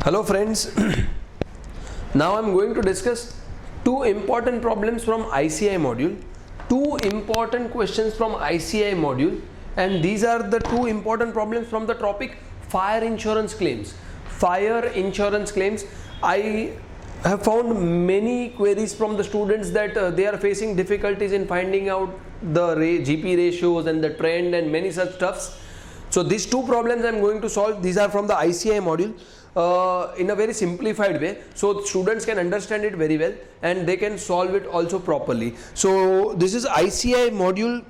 Hello friends, now I am going to discuss two important problems from ICI module, two important questions from ICI module, and these are the two important problems from the topic fire insurance claims. Fire insurance claims. I have found many queries from the students that they are facing difficulties in finding out the GP ratios and the trend and many such stuffs. So these two problems I am going to solve. These are from the ICI module in a very simplified way, so students can understand it very well and they can solve it also properly. So this is ICI module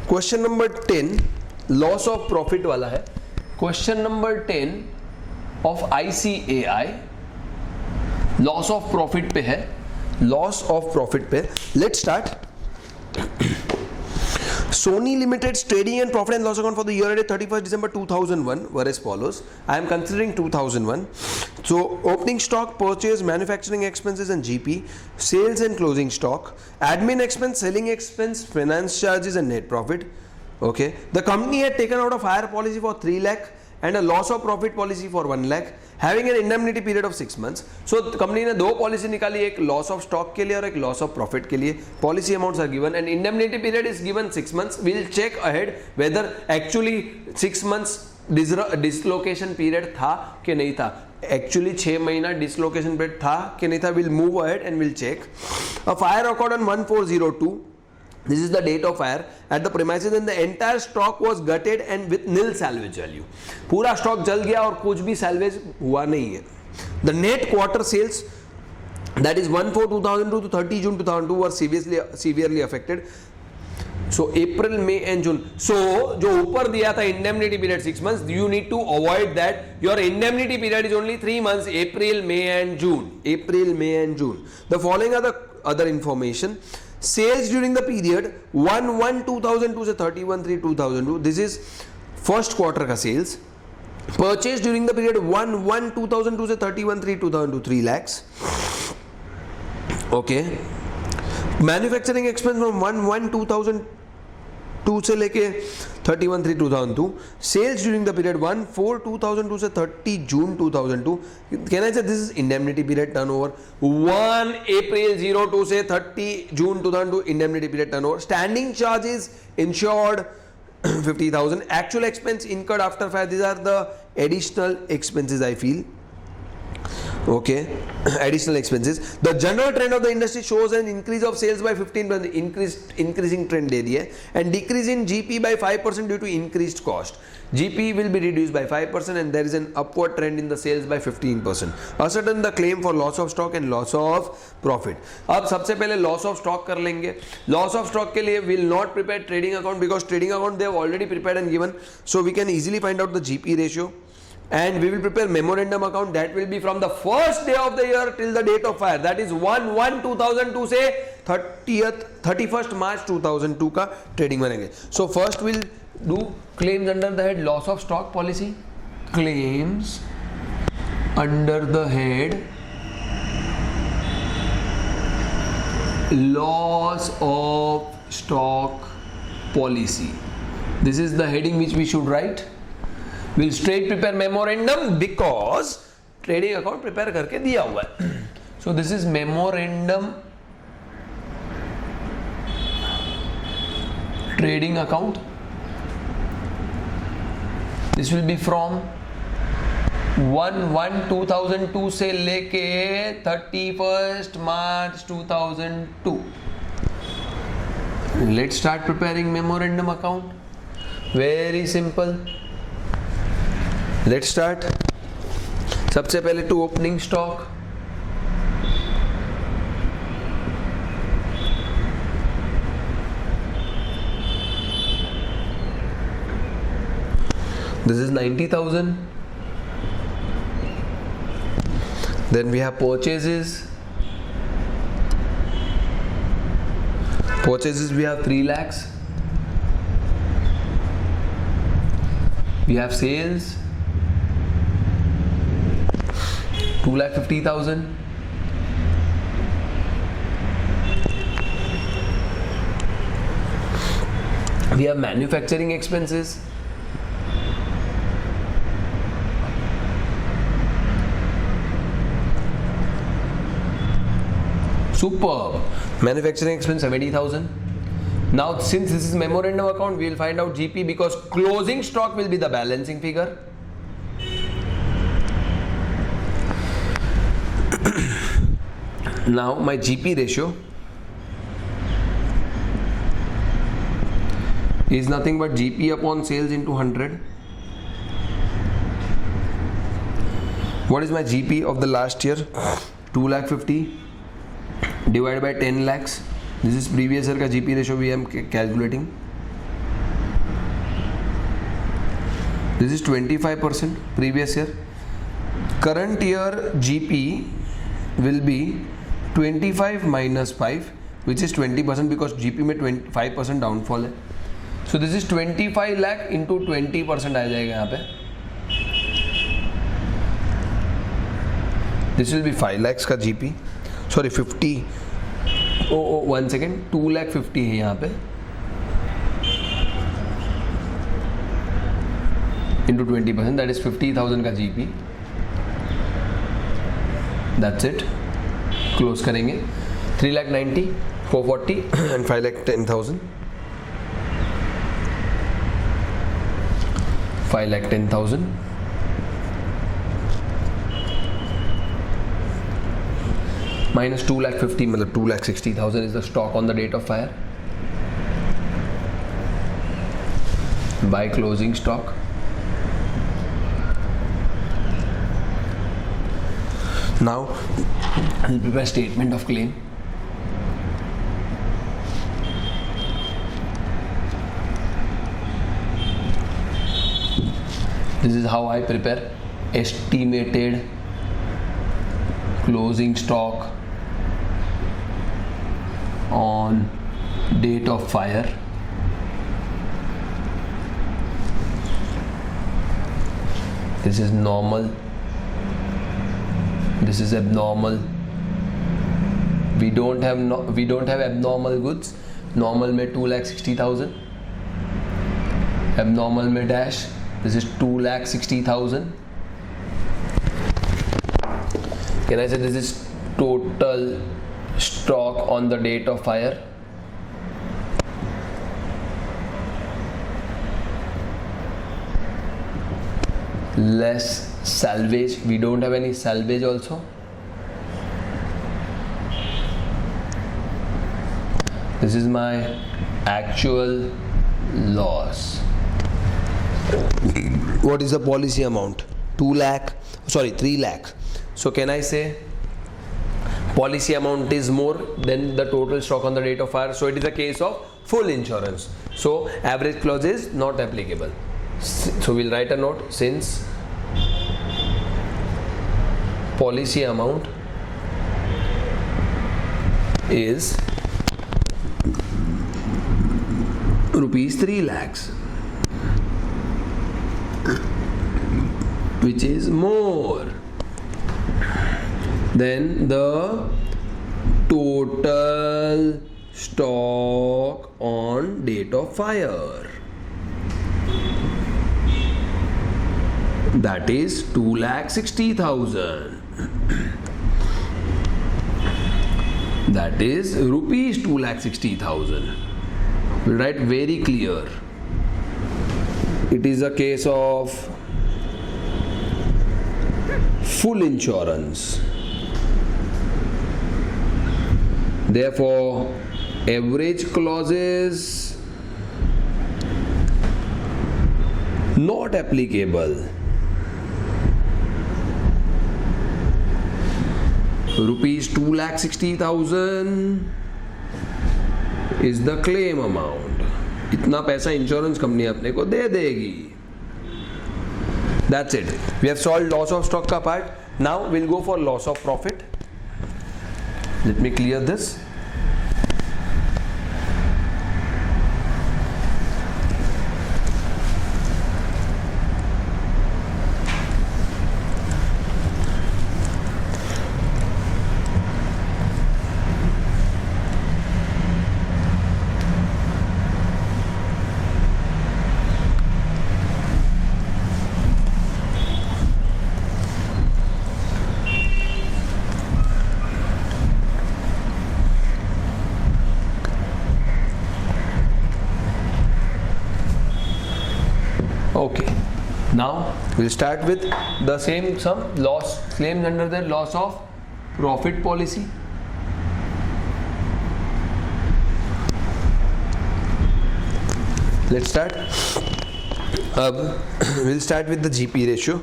question number 10, loss of profit वाला है. Question number 10 of ICAI, loss of profit पे है, loss of profit पे. Let's start. Sony Limited's trading and profit and loss account for the year ended 31st December 2001 were as follows. I am considering 2001. So opening stock, purchase, manufacturing expenses and GP, sales and closing stock, admin expense, selling expense, finance charges and net profit. Okay. The company had taken out a fire policy for 3 lakh and a loss of profit policy for 1 lakh, having an indemnity period of 6 months. So company ने दो policy निकाली, एक loss of stock के लिए और एक loss of profit के लिए. Policy amounts are given and indemnity period is given 6 months. Will check ahead whether actually 6 months dislocation period था कि नहीं था. एक्चुअली 6 महीना डिसलोकेशन पीरियड था कि नहीं था. Will move ahead and will check. A fire occurred on 1402. This is the date of fire at the premises and the entire stock was gutted and with nil salvage value. पूरा stock जल गया और कुछ भी salvage हुआ नहीं है. The net quarter sales, that is 1/4/2002 to 30 June 2002 were severely affected. So April, May and June. So जो ऊपर दिया था indemnity period 6 months, you need to avoid that. Your indemnity period is only 3 months, April, May and June. April, May and June. The following are the other information. Sales during the period 1/1/2002 से 31/3/2002. This is first quarter का sales. Purchase during the period 1/1/2002 से 31/3/2002 3 lakhs. Okay. Manufacturing expense from 1/1/2002 से लेके 31/3/2002. Sales during the period 1/4/2002 से 30 June 2002. Can I say this is indemnity period turnover? 1 April 02 से 30 June 2002 indemnity period turnover. Standing charges insured 50,000. Actual expense incurred after fire. These are the additional expenses I feel. Okay, additional expenses. The general trend of the industry shows an increase of sales by 15%, increasing trend दे दी है, and decrease in GP by 5% due to increased cost. GP will be reduced by 5% and there is an upward trend in the sales by 15%. Ascertain the claim for loss of stock and loss of profit. अब सबसे पहले loss of stock कर लेंगे. Loss of stock के लिए will not prepare trading account because trading account they have already prepared and given, so we can easily find out the GP ratio. And we will prepare memorandum account that will be from the first day of the year till the date of fire, that is 1/1/2002 से 31st March 2002 का trading बनेंगे. So first we'll do claims under the head loss of stock policy. Claims under the head loss of stock policy. This is the heading which we should write. We'll straight prepare memorandum because trading account prepare करके दिया हुआ है. So this is memorandum trading account. This will be from 1/1/2002 से लेके 31st March 2002. Let's start preparing memorandum account. Very simple. Let's start. सबसे पहले to opening stock. This is 90,000. Then we have purchases. Purchases we have 3 lakhs. We have sales 2,50,000. We have manufacturing expenses. Superb. Manufacturing expense 70,000. Now since this is memorandum account, we will find out GP because closing stock will be the balancing figure. Now my GP ratio is nothing but GP upon sales into 100. What is my GP of the last year? 2,50,000 divided by 10 lakhs. This is previous year का GP ratio we am calculating. This is 25% previous year. Current year GP will be 25 minus 5, which is 20% because GP में 25% downfall है. So this is 25 lakh into 20% आ जाएगा यहाँ पे. This will be 5 lakhs का GP. Sorry 50. Oh 1 second. 2,50,000 है यहाँ पे. Into 20%, that is 50,000 का GP. That's it. Close करेंगे. 3,90,000, 440 and 5,10,000. 5,10,000. Minus 2,50,000, मतलब 2,60,000 is the stock on the date of fire. By closing stock. Now I'll prepare statement of claim. This is how I prepare estimated closing stock on date of fire. This is normal. This is abnormal. We don't have abnormal goods. Normal में 2,60,000. Abnormal में dash. This is 2,60,000. Can I say this is total stock on the date of fire? Less salvage. We don't have any salvage also. This is my actual loss. What is the policy amount? 3 lakh. So can I say policy amount is more than the total stock on the date of fire? So it is a case of full insurance. So average clause is not applicable. So we'll write a note, since policy amount is rupees 3 lakhs, which is more than the total stock on date of fire. That is 2,60,000. That is rupees 2,60,000. We'll write very clear. It is a case of full insurance. Therefore, average clauses not applicable. Rupees 2,60,000 is the claim amount. इतना पैसा insurance company अपने को दे देगी. That's it. We have solved loss of stock का part. Now we'll go for loss of profit. Let me clear this. We'll start with the same sum, loss claims under the loss of profit policy. Let's start. We'll start with the GP ratio.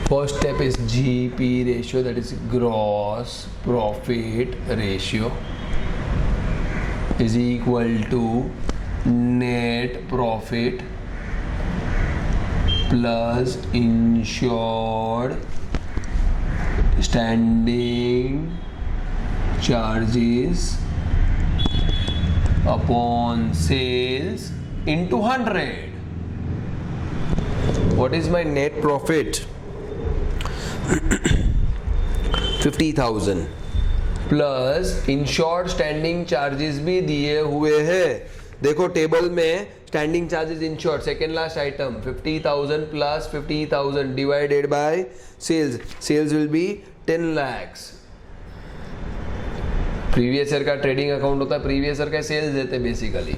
First step is GP ratio, that is gross profit ratio, is equal to net profit plus insured standing charges upon sales into 100. What is my net profit? 50,000 plus insured standing charges भी दिए हुए हैं. देखो table में standing charges insured second last item 50,000 plus 50,000 divided by sales. Sales will be 10 lakhs. Previous year का trading account होता है, previous year का सेल्स देते basically.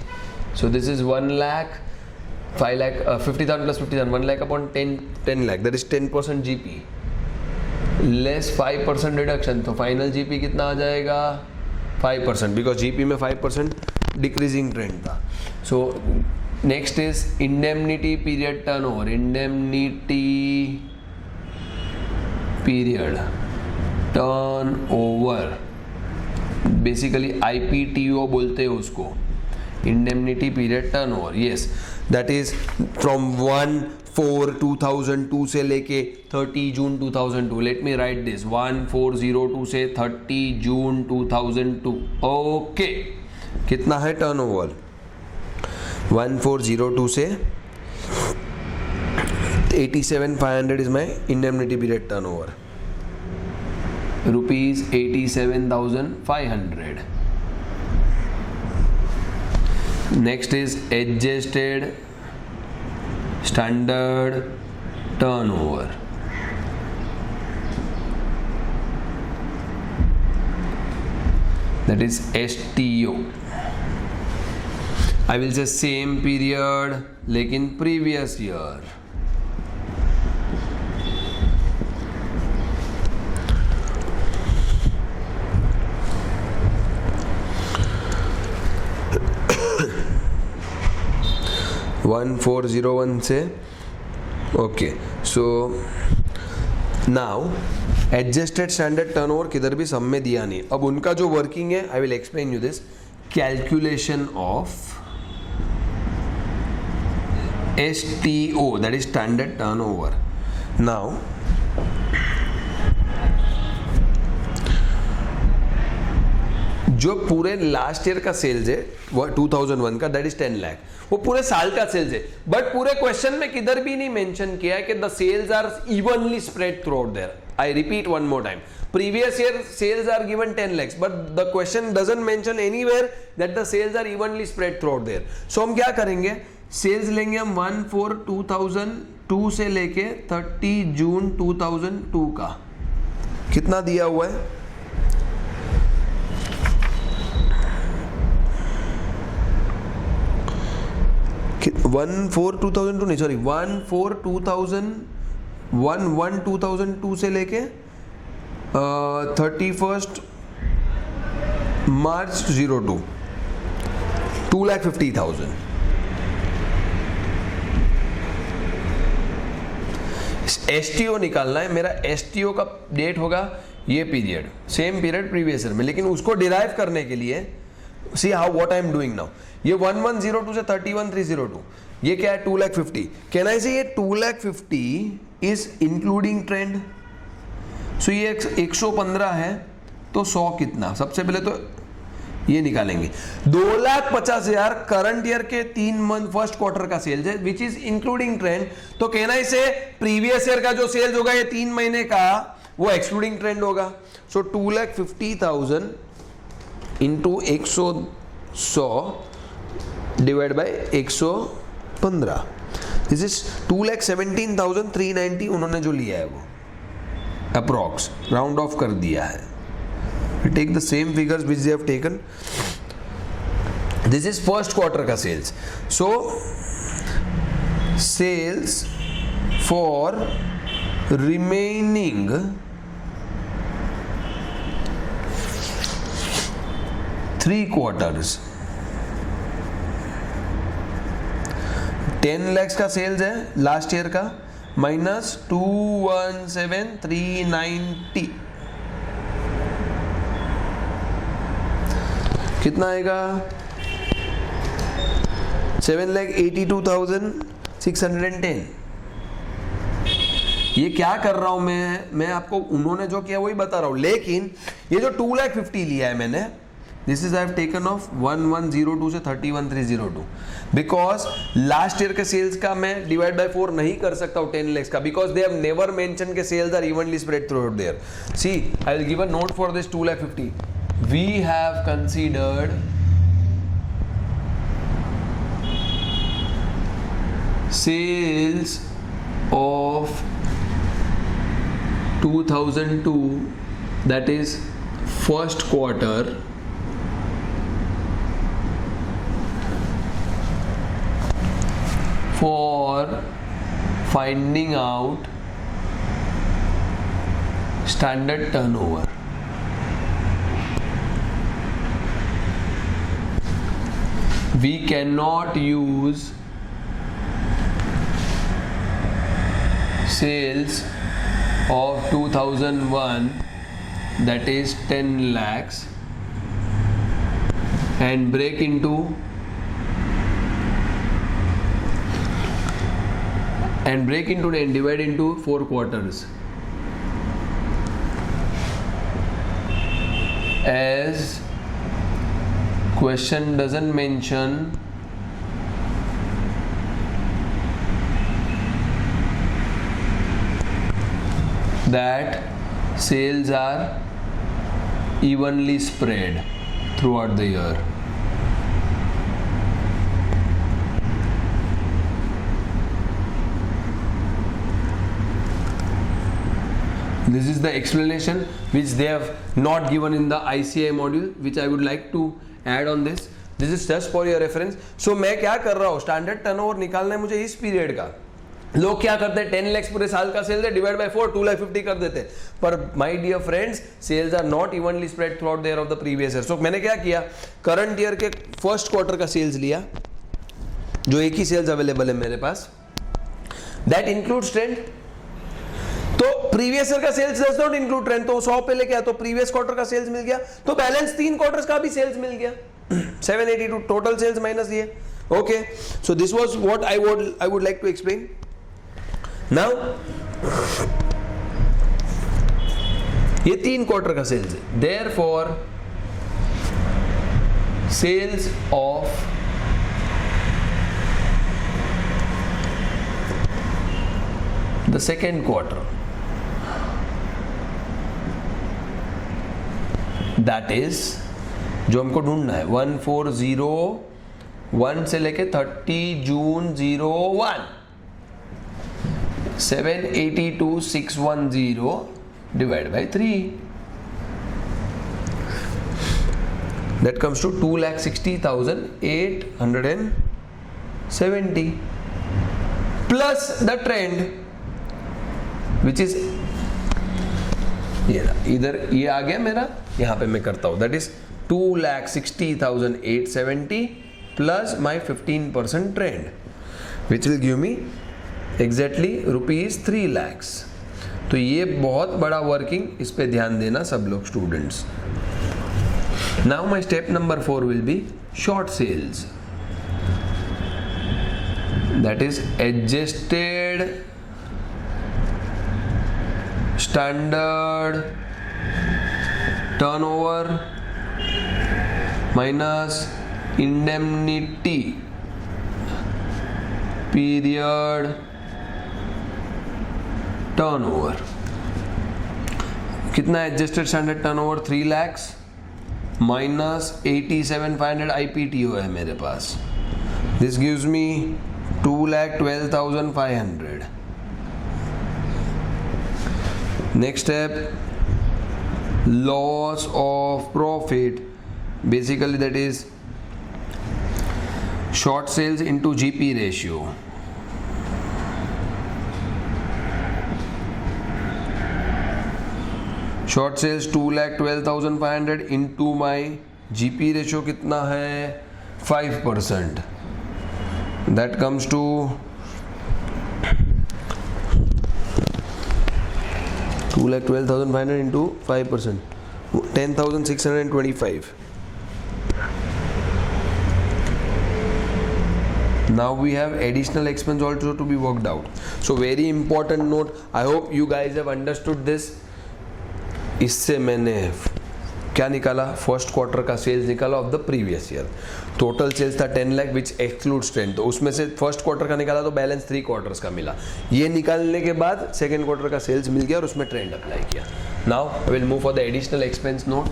So this is 1 lakh, 5 lakh, 50,000 plus 50,000, 1 lakh upon 10 lakh, that is 10% GP less 5% reduction. तो final GP कितना आ जाएगा? 5%, because GP में 5% decreasing trend था. So next is indemnity period turnover. Indemnity period turnover basically IPTO बोलते हैं उसको, indemnity period turnover. Yes, that is from 1/4/2002 से लेके 30 जून 2002. लेट मी राइट दिस 1402 से 30 जून 2002. ओके, कितना है टर्नओवर? 1402 से 87,500 is my indemnity period turnover. Rupees 87,500. Next is adjusted standard turnover. That is STO. I will say same period लेकिन previous year. One 401 से. Okay, so now adjusted standard turnover किधर भी सम में दिया नहीं. अब उनका जो वर्किंग है, I will explain you this. Calculation of STO, that is standard turnover. Now जो पूरे लास्ट ईयर का सेल्स है 2001 का, दैट इज 10 लाख. वो पूरे साल का सेल्स है, बट पूरे क्वेश्चन में किधर भी नहीं मेंशन किया है कि the sales are evenly spread throughout there. I repeat one more time, previous year sales are given 10 lakhs, but the question doesn't mention anywhere that the sales are evenly spread throughout there. So हम क्या करेंगे? Sales लेंगे हम 1/4/2002 से लेके 30 जून 2002 का. कितना दिया हुआ है? 1/4/2002 नहीं, सॉरी 1/4/2001 से लेके 31 मार्च 02, 2,50,000. STO निकालना है. मेरा STO का डेट होगा ये period, same period previous year में, लेकिन उसको डिराइव करने के लिए see how what I am doing now. ये 1102 से 31,302, ये क्या है? 2,50,000. कैन आई से ये 2,50,000 इज इंक्लूडिंग ट्रेंड? सो ये 115 है, तो 100 कितना? सबसे पहले तो ये निकालेंगे. 2,50,000 करंट ईयर के 3 मंथ फर्स्ट क्वार्टर का सेल्स है, विच इज इंक्लूडिंग ट्रेंड. तो कहना इसे प्रीवियस ईयर का जो सेल्स होगा ये 3 महीने का, वो एक्सक्लूडिंग ट्रेंड होगा. सो 2,50,000 into 100 divide by 115, this is 2,17,390 उन्होंने जो लिया है वो अप्रॉक्स राउंड ऑफ कर दिया है. take the same figures which they have taken. This is first quarter का sales. So sales for remaining 3 quarters, 10 lakhs का सेल्स है लास्ट ईयर का, माइनस 217,390, कितना आएगा? 7,82,610. ये क्या कर रहा हूं मैं आपको उन्होंने जो किया वही बता रहा हूं, लेकिन ये जो 2,50,000 लिया है मैंने, this is I have taken of 1102 से 31,302, बिकॉज लास्ट ईयर के सेल्स का मैं डिवाइड बाय 4 नहीं कर सकता हूं 10 lakhs का, because they have never mention के sales are evenly spread throughout there. See I will give a note for this 2,50,000. We have considered sales of 2002, that is first quarter, for finding out standard turnover. We cannot use sales of 2001, that is 10 lakhs, and break into and divide into 4 quarters, as question doesn't mention that sales are evenly spread throughout the year. This is the explanation which they have not given in the ICI module, which I would like to add on this. This is just for your reference. So मैं क्या कर रहा हूँ, standard turnover निकालना है मुझे इस period का. लोग क्या करते हैं, 10 lakhs पूरे साल का सेल्स है, डिवाइड बाय 4 2,50,000 कर देते हैं. पर my dear friends, sales are not evenly spread throughout the year of the previous year. So मैंने क्या किया, करंट ईयर के फर्स्ट क्वार्टर का सेल्स लिया, जो एक ही सेल्स अवेलेबल है मेरे पास, दैट इंक्लूड्स ट्रेंड. तो प्रीवियस ईयर का sales does not include trend, तो 100 पे लेके आया तो प्रीवियस क्वार्टर का सेल्स मिल गया, तो बैलेंस 3 क्वार्टर्स का भी सेल्स मिल गया. 782 टोटल सेल्स माइनस ये. Okay, so this was what I would like to explain. Now ये 3 क्वार्टर का सेल्स है, therefore sales of the second quarter, that is जो हमको ढूंढना है 1401 से लेके 30 जून 01, 782,610 divided by 3. That comes to 2,60,870 plus the trend, which is इधर ये आ गया मेरा, यहाँ पे मैं करता हूँ, that is 2,60,870 plus my 15% trend, which will give me exactly ₹3 lakhs. तो ये बहुत बड़ा वर्किंग, इस पे ध्यान देना सब लोग students. Now my step number 4 will be short sales, that is adjusted standard turnover minus indemnity period turnover. कितना adjusted standard turnover? 3 lakhs minus 87,500 IPTO है मेरे पास. This gives me 2,12,500. Next step loss of profit, basically that is short sales into GP ratio. Short sales 2,12,500 into my GP ratio कितना है 5%, that comes to 2,12,500 into 5%, 10,625. Now we have additional expense also to be worked out. So very important note, I hope you guys have understood this. इससे मैंने क्या निकाला, first quarter का sales निकाला of the previous year. Total sales था 10 लाख विच excludes 10, तो उसमें से फर्स्ट क्वार्टर का निकाला तो बैलेंस 3 क्वार्टर्स का मिला. ये निकालने के बाद सेकेंड क्वार्टर का सेल्स मिल गया और उसमें ट्रेंड अप्लाई किया. Now I will move for the additional expense note.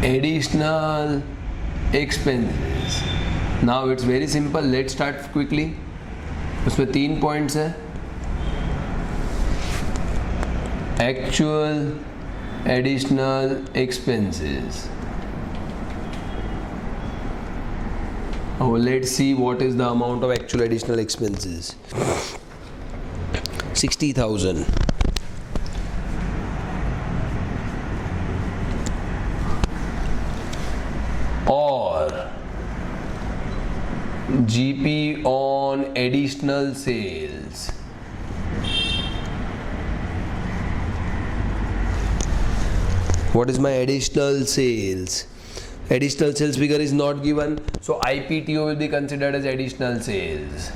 Additional expenses. Now it's very simple. Let's start quickly. उसमें 3 पॉइंट्स है. Actual additional expenses. Oh, let's see what is the amount of actual additional expenses. 60,000. और GP on additional sales. What is my additional sales? Additional sales figure is not given, so IPTO will be considered as additional sales.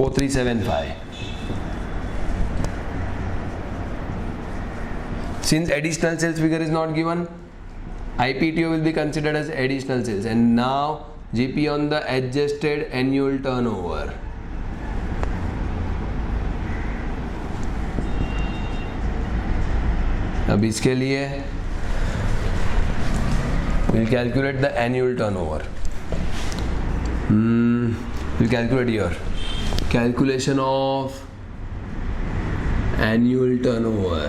$4,375. Since additional sales figure is not given, IPTO will be considered as additional sales. And now GP on the adjusted annual turnover. अब इसके लिए we'll calculate the annual turnover. We'll calculate here. Calculation of annual turnover.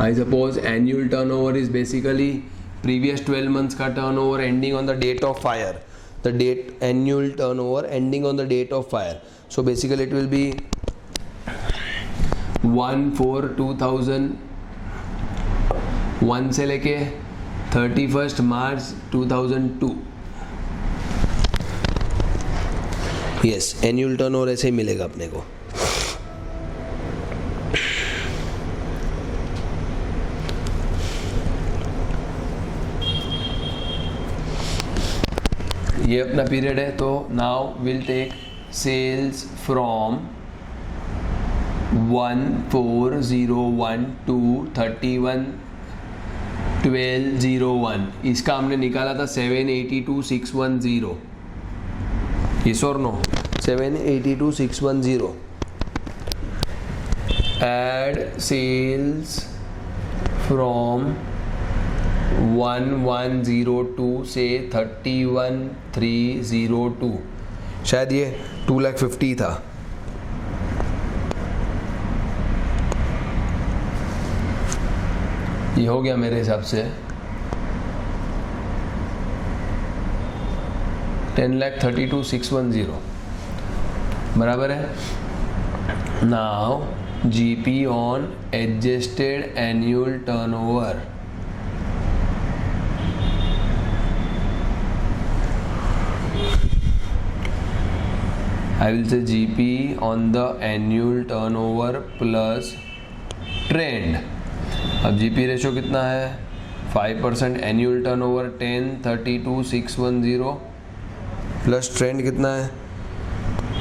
I suppose annual turnover is basically previous 12 months का turnover ending on the date of fire. The date annual turnover ending on the date of fire. So basically it will be 1/4/2001 से लेके 31st March 2002. Yes, annual turnover ऐसे ही मिलेगा अपने को. ये अपना period है, तो now will take sales from 1/4/01 to 31/12/01. इसका हमने निकाला था 782,610. yes or no? 782,610. add sales from 1102 से 31,302. शायद ये 2,50,000 था. ये हो गया मेरे हिसाब से 10,32,610 बराबर है. Now GP on adjusted annual turnover. I will say GP on the annual turnover plus trend. अब जीपी रेशो कितना है 5%, एनुअल टर्नओवर 1032,610 प्लस ट्रेंड कितना है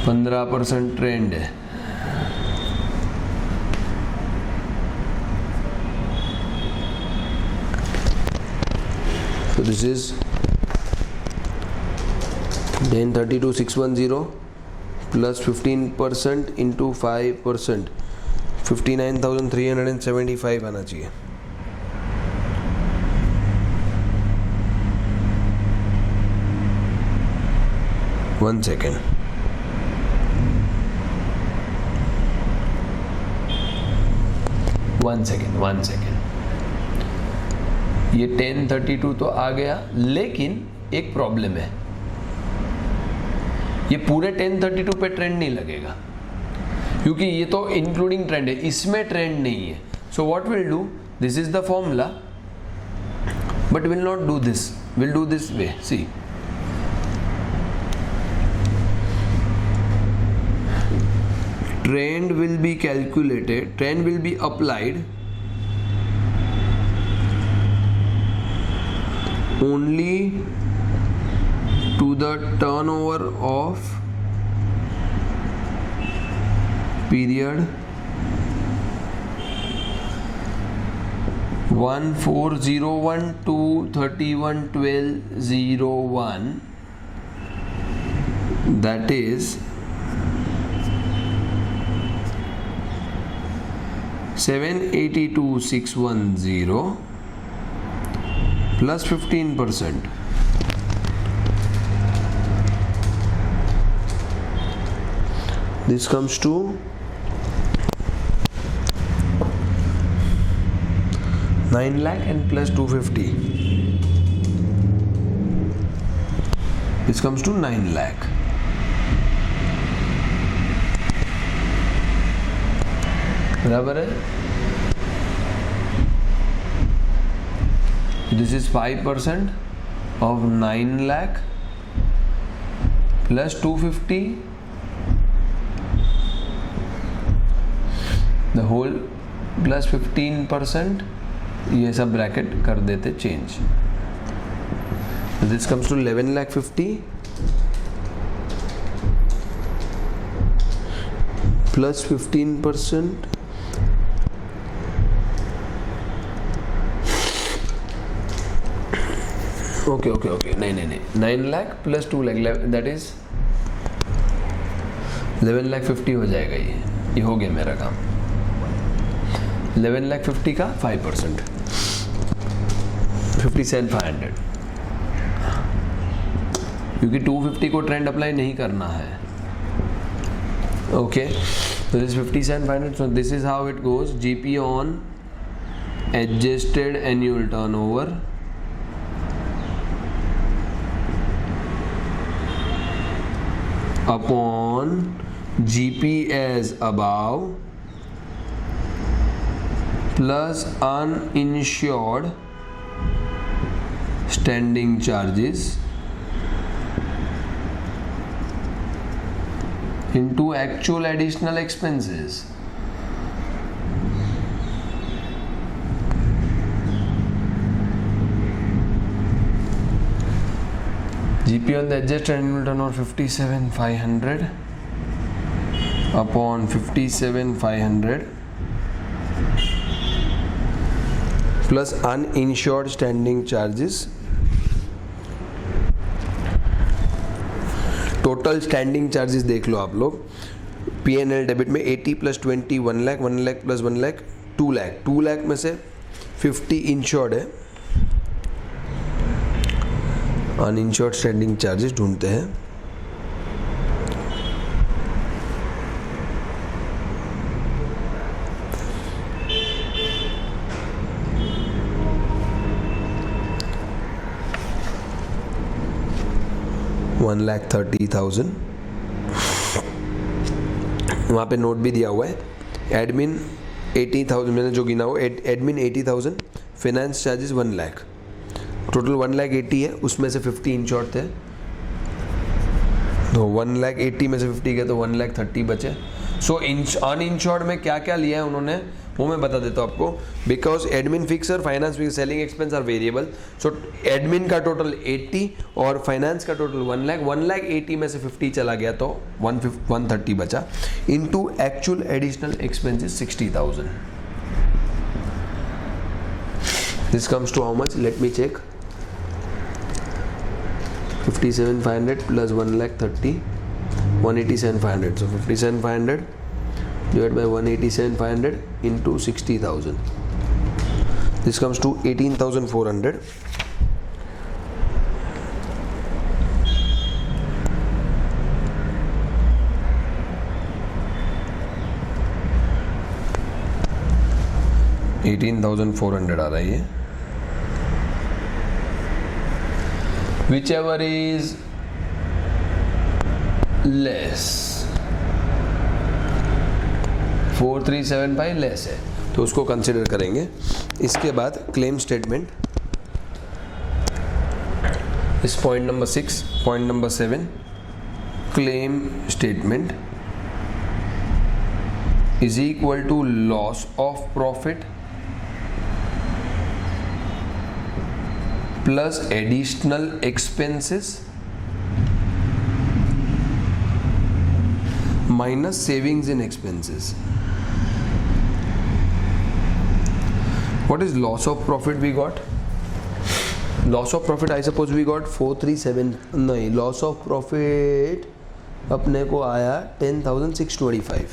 15% ट्रेंड है। So this is 1032,610 plus 15% into 5%, 59,375 आना चाहिए। One second. One second. ये 1032 तो आ गया, लेकिन एक प्रॉब्लम है, ये पूरे 1032 पे ट्रेंड नहीं लगेगा क्योंकि ये तो इंक्लूडिंग ट्रेंड है, इसमें ट्रेंड नहीं है। So what will do, this is the formula but will not do this, will do this way. See trend will be calculated, trend will be applied only to the turnover of period 1401 to 31/12/01, that is 782,610 plus 15%. This comes to 9 lakh and plus 250. This comes to 9 lakh. बराबर है। This is 5% of 9 lakh plus 250, the whole plus 15%, ये सब bracket कर देते change. This comes to 11,50,000 plus 15%, okay, नहीं, 9 lakh plus 2 lakh, that is 11,50,000 हो जाएगा। ये हो गया मेरा काम। 11,50,000 का 5%, 57,500, क्योंकि 250 को ट्रेंड अप्लाई नहीं करना है। Okay, so this is 57,500. So this is how it goes. GP on adjusted annual turnover upon GP as above plus uninsured standing charges into actual additional expenses. GP on the adjusted annual turnover 57,500 upon 57,500 plus uninsured standing charges. Total standing charges देख लो आप लोग। P&L debit में 80 plus 20 1 lakh, 1 lakh plus 1 lakh 2 lakh, 2 lakh में से 50 insured है। Uninsured standing charges ढूंढते हैं। $1,30,000 वहाँ पे नोट भी दिया हुआ है। एडमिन 80,000 मैंने जो गिना हो, admin 80,000, finance charges 1 lakh, total 1,80,000 है, उसमें से 50 इंश्योर्ड थे, तो 1,80,000 में से 50 गए तो 1,30,000 बचे। सो अनइंश्योर्ड में क्या क्या लिया है उन्होंने वो मैं बता देता हूँ आपको. बिकॉज एडमिन फिक्स और finance fix selling expense are variable. So admin का टोटल 80 और फाइनेंस का टोटल 1 लाख. 1 लाख 80 में से 50 चला गया तो 130 बचा. Into actual additional expenses 60,000. This comes to how much? Let me check. 57,500 plus 1,30,000 187,500. So 57,500 divided by 187,500 into 60,000. This comes to 18,400. $18,400 आ रहा है ये. Whichever is less. 4375 लेस है तो उसको कंसिडर करेंगे. इसके बाद क्लेम स्टेटमेंट इस point number 6. Point number 7 claim statement is equal to loss of profit plus additional expenses minus savings in expenses. What is loss of profit we got? Loss of profit I suppose we got 437. नहीं, loss of profit अपने को आया 10,625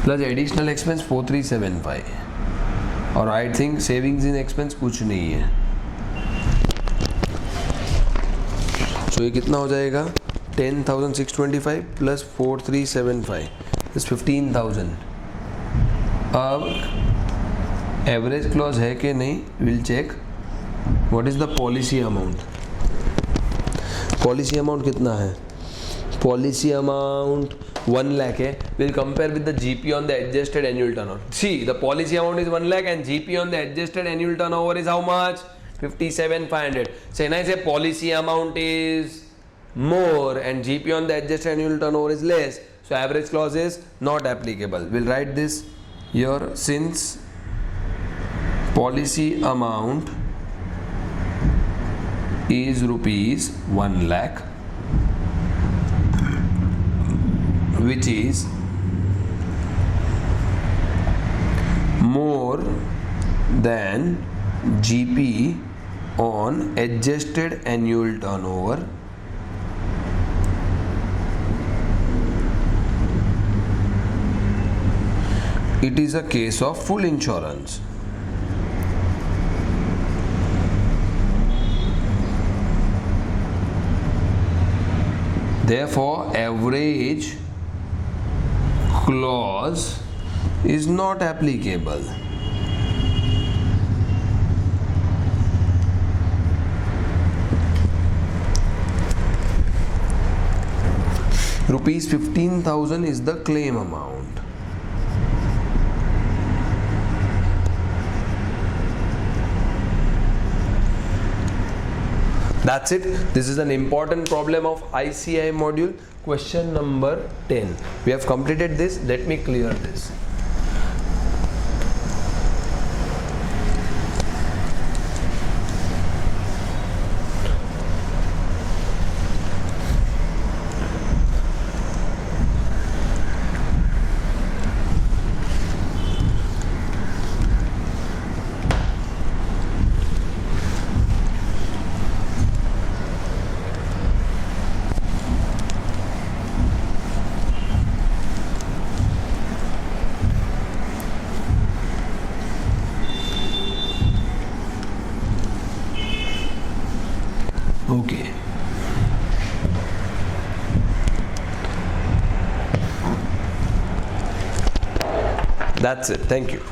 plus additional expense 4,375 और I think savings in expense कुछ नहीं है. तो ये कितना हो जाएगा? 10,625 प्लस 4,375 इस 15,000. अब एवरेज क्लॉज है कि नहीं will check. What is the policy amount? Policy amount कितना है? पॉलिसी अमाउंट 1 lakh है. Will compare with the GP on the adjusted annual turnover. See the policy amount is 1 lakh and GP on the adjusted annual turnover is how much? 57,500. So when I say policy amount is more and GP on the adjusted annual turnover is less, so average clause is not applicable. We'll write this here. Since policy amount is rupees 1 lakh, which is more than GP on adjusted annual turnover, it is a case of full insurance. Therefore, average clause is not applicable. Rupees 15,000 is the claim amount. That's it. This is an important problem of ICI module. Question number 10. We have completed this. Let me clear this. Okay. That's it. Thank you.